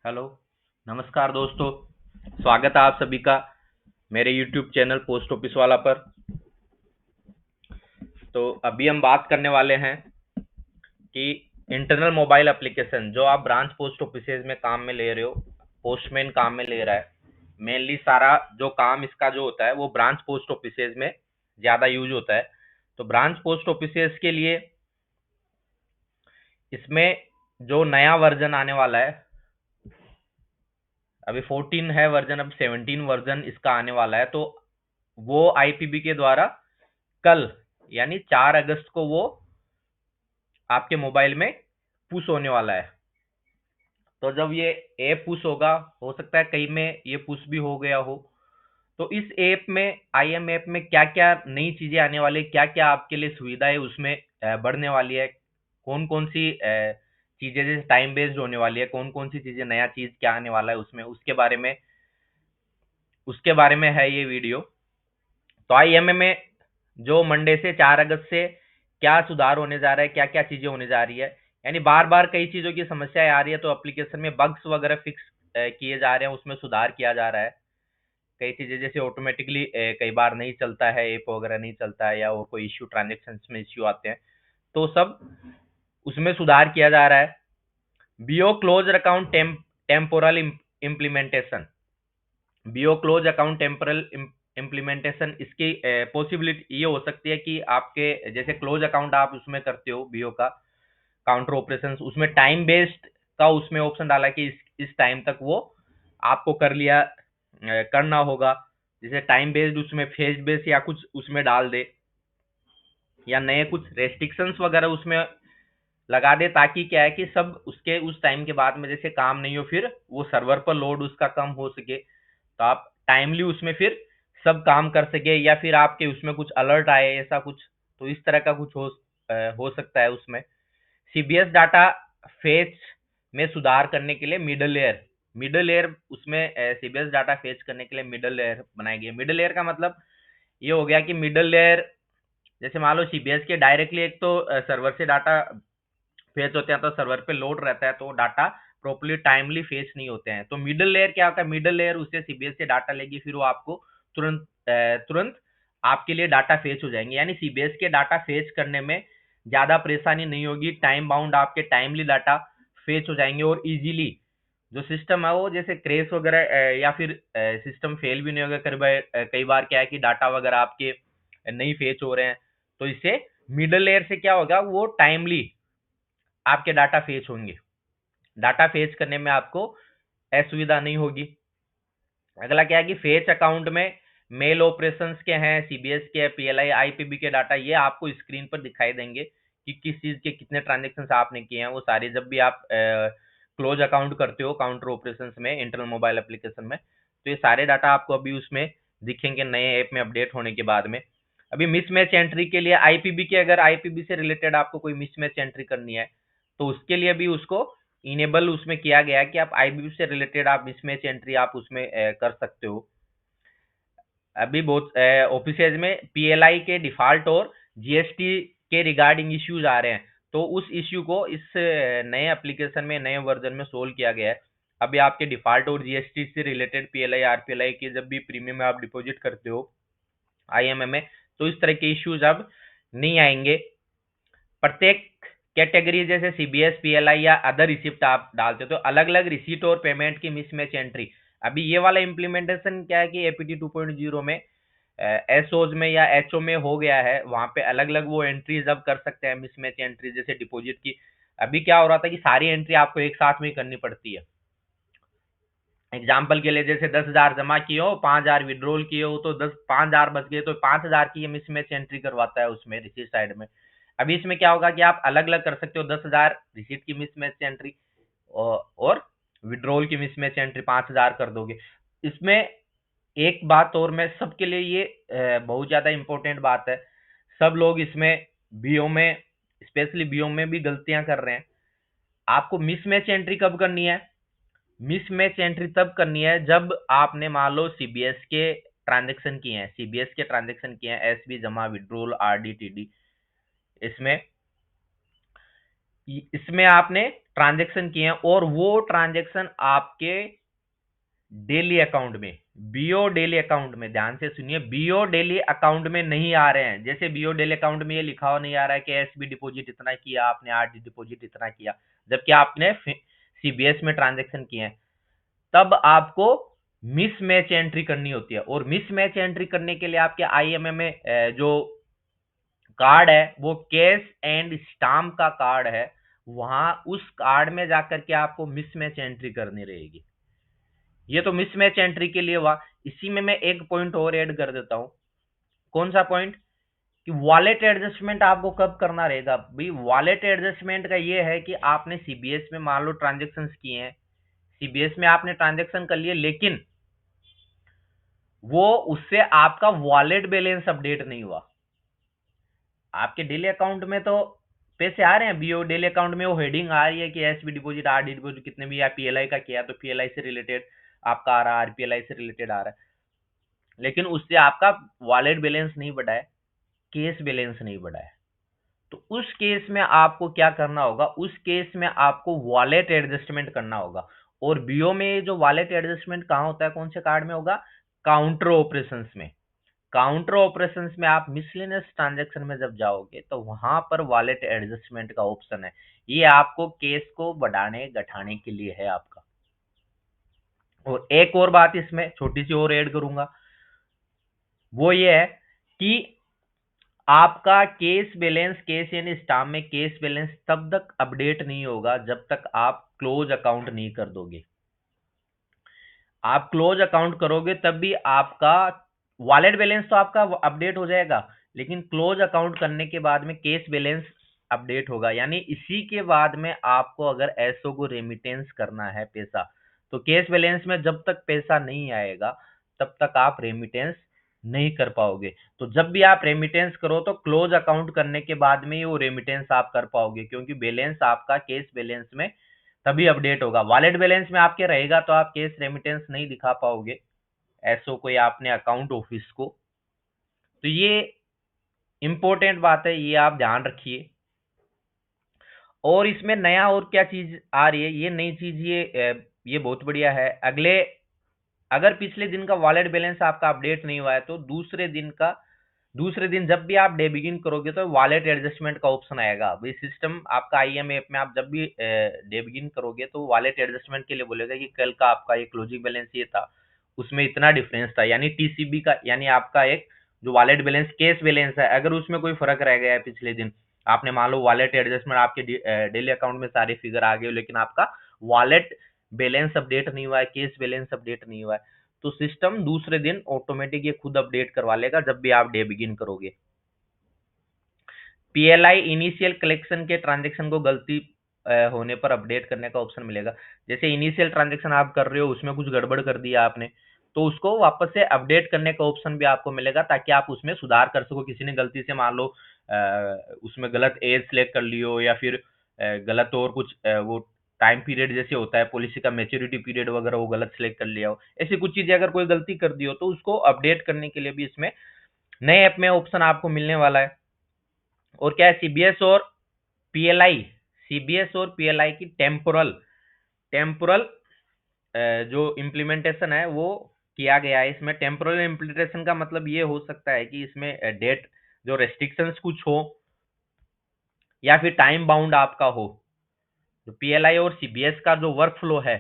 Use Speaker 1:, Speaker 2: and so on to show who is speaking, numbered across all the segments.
Speaker 1: Hello, नमस्कार दोस्तों। स्वागत है आप सभी का मेरे यूट्यूब चैनल पोस्ट ऑफिस वाला पर। तो अभी हम बात करने वाले हैं कि इंटरनल मोबाइल एप्लीकेशन जो आप ब्रांच पोस्ट ऑफिसेज में काम में ले रहे हो, पोस्टमैन काम में ले रहा है। मेनली सारा जो काम इसका जो होता है वो ब्रांच पोस्ट ऑफिसेज में ज़्यादा यूज होता है। तो ब्रांच पोस्ट ऑफिसेज के लिए इसमें जो नया वर्जन आने वाला है, अभी 14 है वर्जन, अब 17 वर्जन इसका आने वाला है। तो वो आईपीबी के द्वारा कल यानी 4 अगस्त को वो आपके मोबाइल में पुश होने वाला है। तो जब ये ऐप पुश होगा, हो सकता है कहीं में ये पुश भी हो गया हो। तो इस ऐप में, आईएम ऐप में क्या क्या नई चीजें आने वाली है, क्या क्या आपके लिए सुविधाएं उसमें बढ़ने वाली है, कौन कौन सी चीजें जैसे टाइम बेस्ड होने वाली है, कौन कौन सी चीजें, नया चीज क्या आने वाला है उसमें, उसके बारे में है ये वीडियो। तो आईएमए में जो मंडे से 4 अगस्त से क्या सुधार होने जा रहा है, क्या क्या चीजें होने जा रही है, यानी बार बार कई चीजों की समस्याएं आ रही है। तो एप्लीकेशन में बग्स वगैरह फिक्स किए जा रहे हैं, उसमें सुधार किया जा रहा है। कई चीजें जैसे ऑटोमेटिकली कई बार नहीं चलता है, ऐप वगैरह नहीं चलता है, या और कोई इश्यू, ट्रांजेक्शन में इश्यू आते हैं, तो सब उसमें सुधार किया जा रहा है। BO close account temporal implementation, BO close account temporal implementation, इसकी पॉसिबिलिटी ये हो सकती है कि आपके जैसे क्लोज अकाउंट आप उसमें करते हो बीओ का काउंटर ऑपरेशंस, उसमें टाइम बेस्ड का उसमें ऑप्शन डाला कि इस टाइम तक वो आपको कर लिया करना होगा। जैसे टाइम बेस्ड उसमें फेज बेस्ड या कुछ उसमें डाल दे, या नए कुछ रेस्ट्रिक्शंस वगैरह उसमें लगा दे, ताकि क्या है कि सब उसके उस टाइम के बाद में जैसे काम नहीं हो, फिर वो सर्वर पर लोड उसका कम हो सके, तो आप टाइमली उसमें फिर सब काम कर सके, या फिर आपके उसमें कुछ अलर्ट आए ऐसा कुछ, तो इस तरह का कुछ हो सकता है उसमें। सीबीएस डाटा फेच में सुधार करने के लिए मिडल लेयर उसमें सीबीएस डाटा फेच करने के लिए मिडल लेयर बनाई गई है। मिडल लेयर का मतलब ये हो गया कि मिडल लेयर, जैसे मान लो सीबीएस के डायरेक्टली एक तो सर्वर से डाटा फेच होते हैं, तो सर्वर पे लोड रहता है, तो डाटा प्रॉपर्ली टाइमली फेच नहीं होते हैं। तो मिडल लेयर क्या होता है, मिडल लेयर उससे सीबीएस से डाटा लेगी, फिर वो आपको तुरंत आपके लिए डाटा फेच हो जाएंगे, यानी सीबीएस के डाटा फेच करने में ज्यादा परेशानी नहीं होगी, टाइम बाउंड आपके टाइमली डाटा फेच हो जाएंगे, और इजीली जो सिस्टम है वो जैसे क्रेश वगैरह या फिर सिस्टम फेल भी नहीं होगा। कई बार क्या है कि डाटा वगैरह आपके नहीं फेच हो रहे हैं, तो इससे मिडल लेयर से क्या होगा, वो टाइमली आपके डाटा फेच होंगे, डाटा फेच करने में आपको असुविधा नहीं होगी। अगला क्या है कि फेच अकाउंट में मेल ऑपरेशंस के हैं, सीबीएस के, पीएलआई, आईपीबी के डाटा, ये आपको स्क्रीन पर दिखाई देंगे कि किस चीज के कितने ट्रांजेक्शंस आपने किए हैं। वो सारे जब भी आप क्लोज अकाउंट करते हो काउंटर ऑपरेशंस में, इंटरनल मोबाइल एप्लीकेशन में, तो ये सारे डाटा आपको अभी उसमें दिखेंगे नए ऐप में अपडेट होने के बाद में। अभी मिसमैच एंट्री के लिए आईपीबी के, अगर आईपीबी से रिलेटेड आपको कोई मिसमैच एंट्री करनी है, तो उसके लिए भी उसको इनेबल उसमें किया गया है कि आप आईबीबी से रिलेटेड आप मिसमैच एंट्री आप उसमें कर सकते हो। अभी बहुत ऑफिसेज में पीएलआई के डिफॉल्ट और जीएसटी के रिगार्डिंग इश्यूज आ रहे हैं, तो उस इश्यू को इस नए एप्लीकेशन में, नए वर्जन में सोल्व किया गया है। अभी आपके डिफॉल्ट और जीएसटी से रिलेटेड पीएलआई, आरपीएलआई के जब भी प्रीमियम में आप डिपॉजिट करते हो आईएमए में, तो इस तरह के इश्यूज अब नहीं आएंगे। प्रत्येक कैटेगरी जैसे सीबीएस, पीएलआई या अदर रिसिप्ट आप डालते हो, तो अलग अलग रिसीट और पेमेंट की मिसमैच एंट्री, अभी ये वाला इम्प्लीमेंटेशन क्या है कि एपीटी 2.0 में एसओज में या एचओ में हो गया है, वहां पे अलग अलग वो एंट्रीज अब कर सकते हैं, मिसमैच एंट्री जैसे डिपॉजिट की। अभी क्या हो रहा था कि सारी एंट्री आपको एक साथ में ही करनी पड़ती है। एग्जाम्पल के लिए जैसे 10,000 जमा किए हो, 5,000 विड्रॉल किए हो, तो 5,000 बच गए, तो 5,000 की ये मिसमैच एंट्री करवाता है उसमें रिसीट साइड में। अभी इसमें क्या होगा कि आप अलग अलग कर सकते हो, 10,000 रिसीट की मिसमैच एंट्री और विड्रॉल की मिसमैच एंट्री 5,000 कर दोगे। इसमें एक बात और, मैं सबके लिए ये बहुत ज्यादा इंपॉर्टेंट बात है, सब लोग इसमें बीओ में, स्पेशली बीओ में भी गलतियां कर रहे हैं। आपको मिसमैच एंट्री कब करनी है, मिसमैच एंट्री तब करनी है जब आपने मान लो सीबीएस के ट्रांजेक्शन किए हैं, एसबी जमा, विड्रॉल, आरडी, टीडी, इसमें इसमें आपने ट्रांजेक्शन किए हैं और वो ट्रांजेक्शन आपके डेली अकाउंट में, बीओ डेली अकाउंट में, ध्यान से सुनिए, बीओ डेली अकाउंट में नहीं आ रहे हैं। जैसे बीओ डेली अकाउंट में ये लिखा हुआ नहीं आ रहा है कि एसबी डिपॉजिट इतना किया आपने, आरडी डिपॉजिट इतना किया, जबकि आपने सीबीएस में ट्रांजेक्शन किए हैं, तब आपको मिसमैच एंट्री करनी होती है। और मिसमैच एंट्री करने के लिए आपके आईएमएम जो कार्ड है वो कैश एंड स्टाम्प का कार्ड है, वहां उस कार्ड में जाकर के आपको मिसमैच एंट्री करनी रहेगी। ये तो मिसमैच एंट्री के लिए हुआ। इसी में मैं एक पॉइंट और ऐड कर देता हूं। कौन सा पॉइंट? कि वॉलेट एडजस्टमेंट आपको कब करना रहेगा भाई। वॉलेट एडजस्टमेंट का ये है कि आपने सीबीएस में मान लो ट्रांजेक्शन किए हैं, सीबीएस में आपने ट्रांजेक्शन कर लिए, लेकिन वो उससे आपका वॉलेट बैलेंस अपडेट नहीं हुआ। आपके डेली अकाउंट में तो पैसे आ रहे हैं, बीओ डेली अकाउंट में वो हेडिंग आ रही है कि एसबी डिपॉजिट, आरडी डिपॉजिट कितने भी, या पीएलआई का किया तो पीएलआई से रिलेटेड आपका आ रहा है, आरपीएलआई से रिलेटेड आ रहा है, लेकिन उससे आपका वॉलेट बैलेंस नहीं बढ़ा है, केस बैलेंस नहीं बढ़ा है। तो उस केस में आपको क्या करना होगा? उस केस में आपको वॉलेट एडजस्टमेंट करना होगा। और बीओ में जो वॉलेट एडजस्टमेंट कहाँ होता है, कौन से कार्ड में होगा? काउंटर ऑपरेशंस में। काउंटर ऑपरेशंस में आप मिसलेनियस ट्रांजैक्शन में जब जाओगे तो वहां पर वॉलेट एडजस्टमेंट का ऑप्शन है। ये आपको केस को बढ़ाने घटाने के लिए है आपका। और एक और बात इसमें छोटी सी और ऐड करूंगा, वो ये है कि आपका केस बैलेंस, केस यानी स्टाम्प में केस बैलेंस तब तक अपडेट नहीं होगा जब तक आप क्लोज अकाउंट नहीं कर दोगे। आप क्लोज अकाउंट करोगे तब भी आपका वॉलेट बैलेंस तो आपका अपडेट हो जाएगा, लेकिन क्लोज अकाउंट करने के बाद में केस बैलेंस अपडेट होगा। यानी इसी के बाद में आपको अगर एसओ को रेमिटेंस करना है पैसा, तो केस बैलेंस में जब तक पैसा नहीं आएगा तब तक आप रेमिटेंस नहीं कर पाओगे। तो जब भी आप रेमिटेंस करो तो क्लोज अकाउंट करने के बाद में ही वो रेमिटेंस आप कर पाओगे, क्योंकि बैलेंस आपका केस बैलेंस में तभी अपडेट होगा। वॉलेट बैलेंस में आपके रहेगा तो आप केस रेमिटेंस नहीं दिखा पाओगे एसओ को या अपने अकाउंट ऑफिस को। तो ये इंपॉर्टेंट बात है, ये आप ध्यान रखिए। और इसमें नया और क्या चीज आ रही है, ये नई चीज, ये बहुत बढ़िया है। अगले, अगर पिछले दिन का वॉलेट बैलेंस आपका अपडेट नहीं हुआ है तो दूसरे दिन जब भी आप डे बिगिन करोगे तो वॉलेट एडजस्टमेंट का ऑप्शन आएगा भाई। सिस्टम आपका आईएम ऐप में आप जब भी डे बिगिन करोगे तो वॉलेट एडजस्टमेंट के लिए बोलेगा कि कल का आपका एक क्लोजिंग बैलेंस ये था, उसमें इतना डिफरेंस था, यानी टीसीबी का, यानी आपका एक जो वॉलेट बैलेंस केस बैलेंस है, अगर उसमें कोई फर्क रह गया है पिछले दिन, आपने मान लो वॉलेट एडजस्टमेंट आपके डेली अकाउंट में सारे फिगर आ गए, लेकिन आपका वॉलेट बैलेंस अपडेट नहीं हुआ है, केस बैलेंस अपडेट नहीं हुआ है, तो सिस्टम दूसरे दिन ऑटोमेटिक ये खुद अपडेट करवा लेगा जब भी आप डे बिगिन करोगे। पीएलआई इनिशियल कलेक्शन के ट्रांजेक्शन को गलती होने पर अपडेट करने का ऑप्शन मिलेगा। जैसे इनिशियल ट्रांजेक्शन आप कर रहे हो, उसमें कुछ गड़बड़ कर दिया आपने, तो उसको वापस से अपडेट करने का ऑप्शन भी आपको मिलेगा, ताकि आप उसमें सुधार कर सको। किसी ने गलती से मान लो उसमें गलत एज सेलेक्ट कर लियो, या फिर गलत और कुछ वो टाइम पीरियड जैसे होता है पॉलिसी का, मैच्योरिटी पीरियड वगैरह वो गलत सेलेक्ट कर लिया हो, ऐसी कुछ चीजें अगर कोई गलती कर दी हो तो उसको अपडेट करने के लिए भी इसमें नए ऐप में ऑप्शन आपको मिलने वाला है। और क्या है, सीबीएस और पीएलआई की टेम्पोरल जो इम्प्लीमेंटेशन है वो किया गया है। इसमें टेम्पोरल इम्प्लीमेंटेशन का मतलब ये हो सकता है कि इसमें डेट जो रेस्ट्रिक्शंस कुछ हो, या फिर टाइम बाउंड आपका हो। जो पीएलआई और सीबीएस का जो वर्क फ्लो है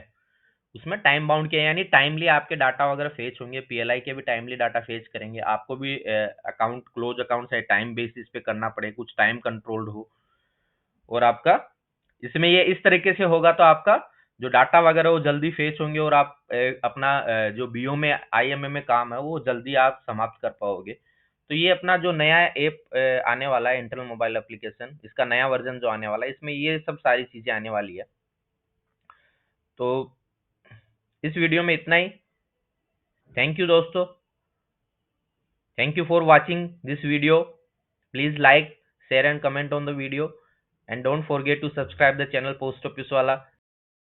Speaker 1: उसमें टाइम बाउंड के, यानी टाइमली आपके डाटा वगैरह फेच होंगे, पीएलआई के भी टाइमली डाटा फेच करेंगे, आपको भी अकाउंट क्लोज अकाउंट से टाइम बेसिस पे करना पड़े, कुछ टाइम कंट्रोल्ड हो। और आपका इसमें ये इस तरीके से होगा तो आपका जो डाटा वगैरह वो जल्दी फेच होंगे, और आप अपना जो बीओ में आईएमए में काम है वो जल्दी आप समाप्त कर पाओगे। तो ये अपना जो नया ऐप आने वाला है, इंटरनल मोबाइल एप्लीकेशन, इसका नया वर्जन जो आने वाला है, इसमें ये सब सारी चीजें आने वाली है। तो इस वीडियो में इतना ही। थैंक यू दोस्तों, thank you for watching this video. Please like, share and comment on the video, and don't forget to subscribe the channel Post Office Wala.